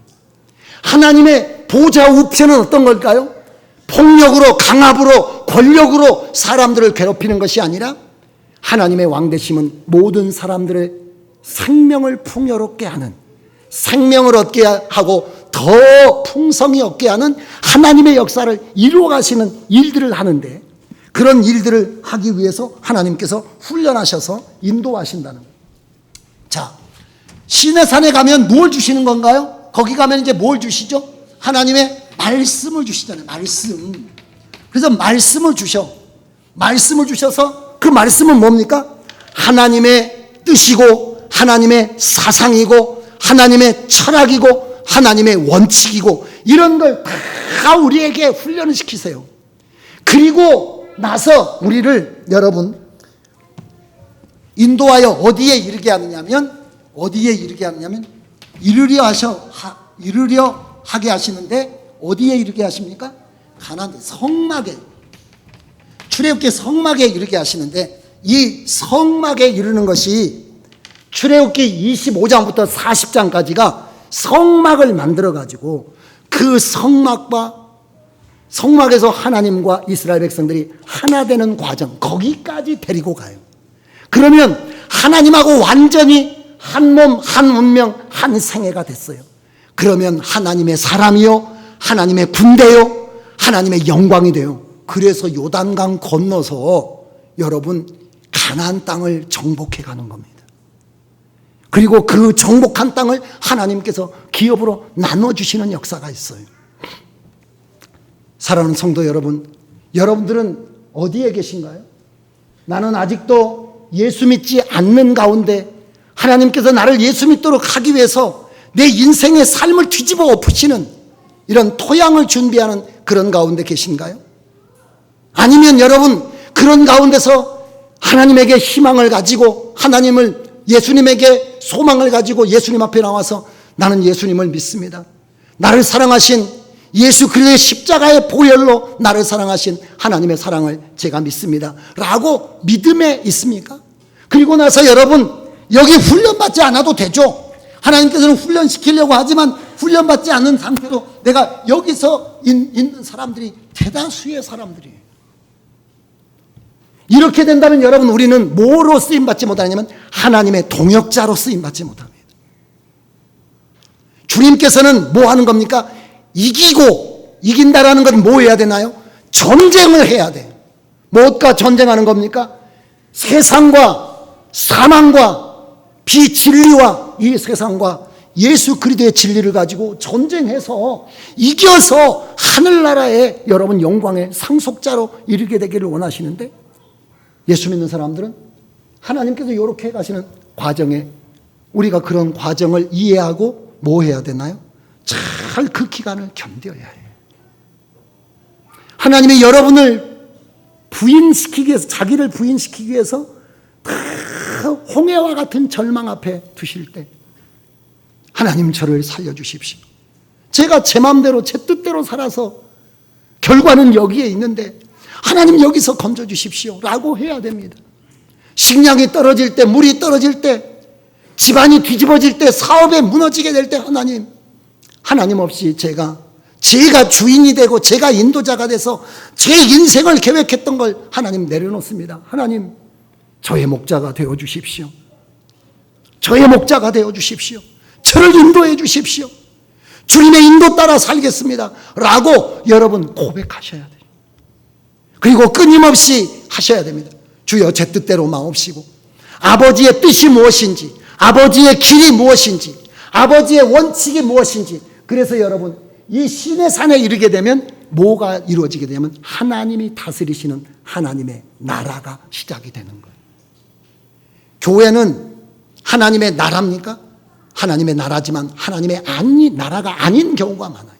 하나님의 보좌 우편은 어떤 걸까요? 폭력으로, 강압으로, 권력으로 사람들을 괴롭히는 것이 아니라 하나님의 왕되심은 모든 사람들의 생명을 풍요롭게 하는, 생명을 얻게 하고 더 풍성히 얻게 하는 하나님의 역사를 이루어 가시는 일들을 하는데, 그런 일들을 하기 위해서 하나님께서 훈련하셔서 인도하신다는 거예요. 자, 시내산에 가면 뭘 주시는 건가요? 거기 가면 이제 뭘 주시죠? 하나님의 말씀을 주시잖아요. 말씀. 그래서 말씀을 주셔서 그 말씀은 뭡니까? 하나님의 뜻이고 하나님의 사상이고 하나님의 철학이고 하나님의 원칙이고, 이런 걸 다 우리에게 훈련을 시키세요. 그리고 나서 우리를 여러분 인도하여 어디에 이르게 하느냐면 이르려 하게 하시는데, 어디에 이르게 하십니까? 가나안 성막에, 출애굽기 성막에 이르게 하시는데, 이 성막에 이르는 것이 출애굽기 25장부터 40장까지가 성막을 만들어 가지고 그 성막에서 하나님과 이스라엘 백성들이 하나 되는 과정, 거기까지 데리고 가요. 그러면 하나님하고 완전히 한 몸, 한 운명, 한 생애가 됐어요. 그러면 하나님의 사람이요, 하나님의 군대요, 하나님의 영광이 돼요. 그래서 요단강 건너서 여러분 가나안 땅을 정복해 가는 겁니다. 그리고 그 정복한 땅을 하나님께서 기업으로 나눠주시는 역사가 있어요. 사랑하는 성도 여러분, 여러분들은 어디에 계신가요? 나는 아직도 예수 믿지 않는 가운데 하나님께서 나를 예수 믿도록 하기 위해서 내 인생의 삶을 뒤집어 엎으시는 이런 토양을 준비하는 그런 가운데 계신가요? 아니면 여러분 그런 가운데서 하나님에게 희망을 가지고 예수님에게 소망을 가지고 예수님 앞에 나와서 나는 예수님을 믿습니다. 나를 사랑하신 예수 그리스도의 십자가의 보혈로 나를 사랑하신 하나님의 사랑을 제가 믿습니다 라고 믿음에 있습니까? 그리고 나서 여러분 여기 훈련받지 않아도 되죠. 하나님께서는 훈련시키려고 하지만 훈련받지 않는 상태로 내가 여기서 있는 사람들이 대다수의 사람들이에요. 이렇게 된다면 여러분 우리는 뭐로 쓰임받지 못하냐면 하나님의 동역자로 쓰임받지 못합니다. 주님께서는 뭐 하는 겁니까? 이긴다라는 건 뭐 해야 되나요? 전쟁을 해야 돼요. 무엇과 전쟁하는 겁니까? 세상과 사망과 비진리와 이 세상과 예수 그리스도의 진리를 가지고 전쟁해서 이겨서 하늘나라의 여러분 영광의 상속자로 이르게 되기를 원하시는데 예수 믿는 사람들은 하나님께서 이렇게 가시는 과정에 우리가 그런 과정을 이해하고 뭐 해야 되나요? 잘 그 기간을 견뎌야 해요. 하나님이 여러분을 부인시키기 위해서 자기를 부인시키기 위해서 홍해와 같은 절망 앞에 두실 때 하나님 저를 살려주십시오. 제가 제 마음대로 제 뜻대로 살아서 결과는 여기에 있는데 하나님 여기서 건져주십시오 라고 해야 됩니다. 식량이 떨어질 때, 물이 떨어질 때, 집안이 뒤집어질 때, 사업에 무너지게 될 때 하나님 없이 제가 주인이 되고 제가 인도자가 돼서 제 인생을 계획했던 걸 하나님 내려놓습니다. 하나님 저의 목자가 되어주십시오. 저의 목자가 되어주십시오. 저를 인도해 주십시오. 주님의 인도 따라 살겠습니다 라고 여러분 고백하셔야 돼요. 그리고 끊임없이 하셔야 됩니다. 주여 제 뜻대로 마옵시고 아버지의 뜻이 무엇인지, 아버지의 길이 무엇인지, 아버지의 원칙이 무엇인지. 그래서 여러분 이 신의 산에 이르게 되면 뭐가 이루어지게 되냐면 하나님이 다스리시는 하나님의 나라가 시작이 되는 거예요. 교회는 하나님의 나라입니까? 하나님의 나라지만 하나님의 나라가 아닌 경우가 많아요.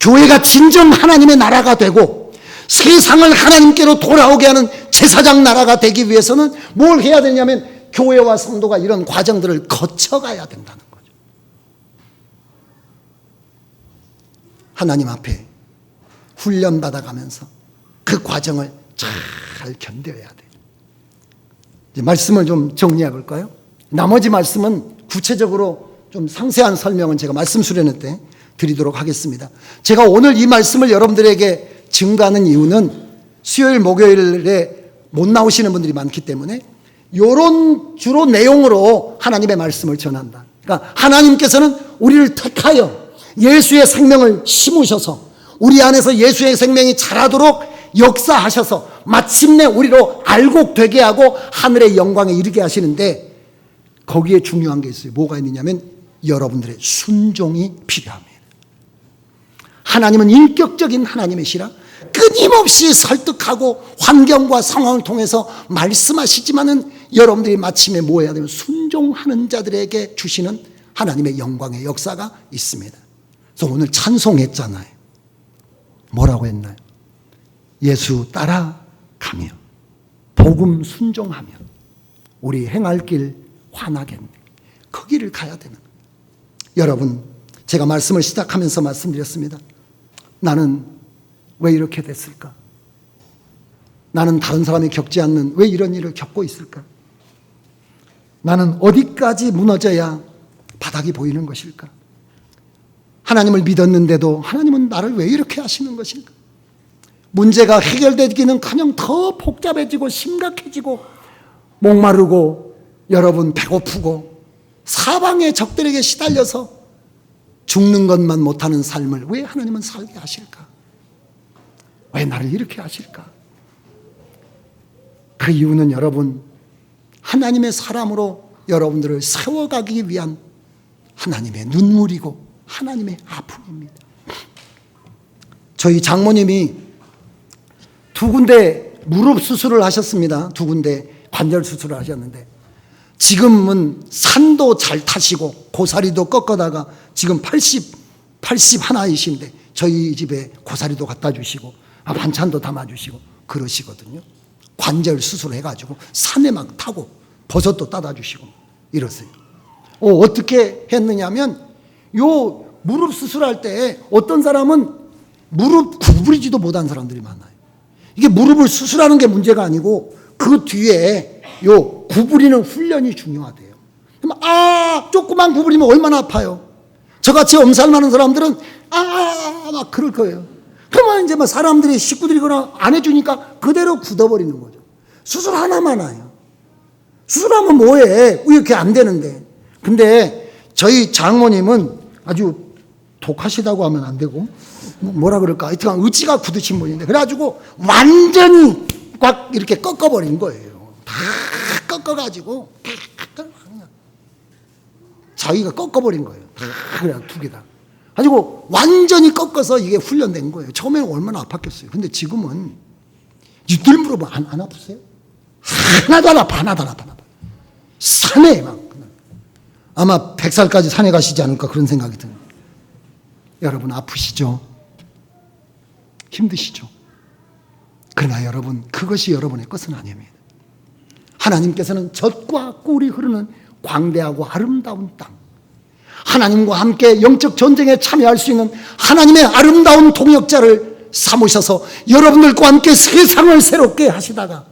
교회가 진정 하나님의 나라가 되고 세상을 하나님께로 돌아오게 하는 제사장 나라가 되기 위해서는 뭘 해야 되냐면 교회와 성도가 이런 과정들을 거쳐가야 된다는 거죠. 하나님 앞에 훈련받아가면서 그 과정을 잘 견뎌야 돼요. 이제 말씀을 좀 정리해 볼까요? 나머지 말씀은 구체적으로 좀 상세한 설명은 제가 말씀 수련회 때 드리도록 하겠습니다. 제가 오늘 이 말씀을 여러분들에게 증가하는 이유는 수요일 목요일에 못 나오시는 분들이 많기 때문에 이런 주로 내용으로 하나님의 말씀을 전한다. 그러니까 하나님께서는 우리를 택하여 예수의 생명을 심으셔서 우리 안에서 예수의 생명이 자라도록 역사하셔서 마침내 우리로 알곡되게 하고 하늘의 영광에 이르게 하시는데 거기에 중요한 게 있어요. 뭐가 있느냐면 여러분들의 순종이 필요합니다. 하나님은 인격적인 하나님이시라 끊임없이 설득하고 환경과 상황을 통해서 말씀하시지만은 여러분들이 마침에 뭐 해야 되면 순종하는 자들에게 주시는 하나님의 영광의 역사가 있습니다. 그래서 오늘 찬송했잖아요. 뭐라고 했나요? 예수 따라가며 복음 순종하며 우리 행할 길 환하겠네. 그 길을 가야 되는 거예요. 여러분 제가 말씀을 시작하면서 말씀드렸습니다. 나는 왜 이렇게 됐을까? 나는 다른 사람이 겪지 않는 왜 이런 일을 겪고 있을까? 나는 어디까지 무너져야 바닥이 보이는 것일까? 하나님을 믿었는데도 하나님은 나를 왜 이렇게 하시는 것일까? 문제가 해결되기는커녕 더 복잡해지고 심각해지고 목마르고 여러분 배고프고 사방의 적들에게 시달려서 죽는 것만 못하는 삶을 왜 하나님은 살게 하실까? 왜 나를 이렇게 하실까? 그 이유는 여러분, 하나님의 사람으로 여러분들을 세워가기 위한 하나님의 눈물이고 하나님의 아픔입니다. 저희 장모님이 2군데 무릎 수술을 하셨습니다. 2군데 관절 수술을 하셨는데 지금은 산도 잘 타시고 고사리도 꺾어다가 지금 81이신데 저희 집에 고사리도 갖다 주시고 반찬도 담아주시고 그러시거든요. 관절 수술해가지고 산에 막 타고 버섯도 따다 주시고 이러세요. 어떻게 했느냐면 요 무릎 수술할 때 어떤 사람은 무릎 구부리지도 못한 사람들이 많아요. 이게 무릎을 수술하는 게 문제가 아니고 그 뒤에 요 구부리는 훈련이 중요하대요. 조그만 구부리면 얼마나 아파요. 저같이 엄살 많은 사람들은 막 그럴 거예요. 그러면 이제 막 사람들이 식구들이 그러나 안 해주니까 그대로 굳어버리는 거죠. 수술 하나만 해요. 수술하면 뭐해? 이렇게 안 되는데. 근데 저희 장모님은 아주 독하시다고 하면 안 되고 뭐라 그럴까? 하여튼 의지가 굳으신 분인데 그래가지고 완전히 꽉 이렇게 꺾어버린 거예요. 다 꺾어가지고 자기가 꺾어버린 거예요. 다 그냥 2개 다. 가지고 완전히 꺾어서 이게 훈련된 거예요. 처음에는 얼마나 아팠겠어요. 근데 지금은 늘 물어보면 안 아프세요? 하나도 안 아파. 산에 막 아마 100살까지 산에 가시지 않을까 그런 생각이 듭니다. 여러분 아프시죠? 힘드시죠? 그러나 여러분 그것이 여러분의 것은 아닙니다. 하나님께서는 젖과 꿀이 흐르는 광대하고 아름다운 땅, 하나님과 함께 영적 전쟁에 참여할 수 있는 하나님의 아름다운 동역자를 삼으셔서 여러분들과 함께 세상을 새롭게 하시다가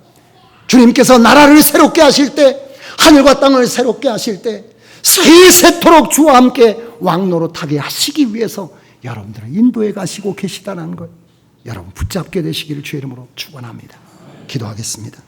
주님께서 나라를 새롭게 하실 때, 하늘과 땅을 새롭게 하실 때 세세토록 주와 함께 왕노릇하게 하시기 위해서 여러분들을 인도해 가시고 계시다는 걸 여러분 붙잡게 되시기를 주의 이름으로 축원합니다. 기도하겠습니다.